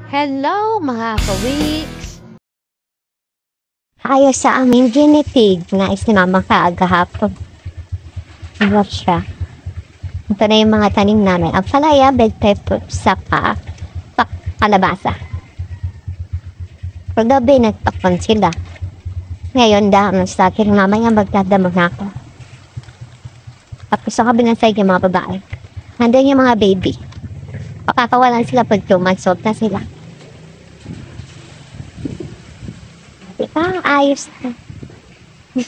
Hello mga ka-weeks! Ayos sa aming ginitig na isinamang kaagahapon. What siya? Ito na yung mga tanim namin. Ang palaya, bell pepper, saka, kalabasa. Kagabi, nagtakpan sila. Ngayon, dahil sa akin, mamaya magdadamag na ako. Tapos sa kabilang side yung mga babae. Nandun yung mga baby. Pakakawalan sila pag 2 months old na sila. Diba? Ayos na.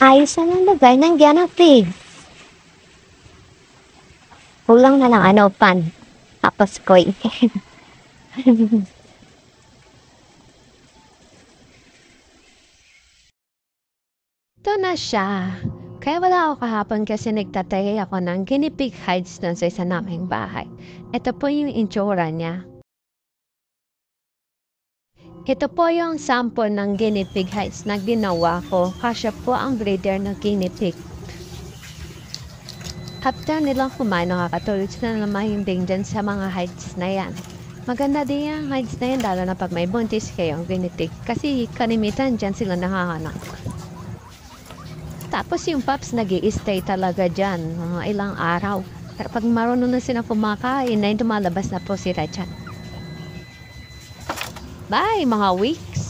Ayos na ng lugar. Nandiyan ang pig. Kulang na lang pan. Tapos koy. Ito na siya. Kaya wala ako kahapon kasi nagtatay ako ng guinea pig hides doon sa isa naming bahay. Ito po yung itsura niya. Ito po yung sample ng guinea pig hides na ginawa ko. Kasya po ang breeder ng guinea pig. After nilang kumain, nakakatulog sila na mahimbing dyan sa mga hides na yan. Maganda din yung hides na yan, lalo na pag may buntis kayong guinea pig. Kasi kanimitan dyan sila nakahanap. Tapos yung pups nag-i-stay talaga dyan, mga ilang araw. Pero pag marunong na sila kumakain, na lumalabas na po sila dyan. Bye mga weeks!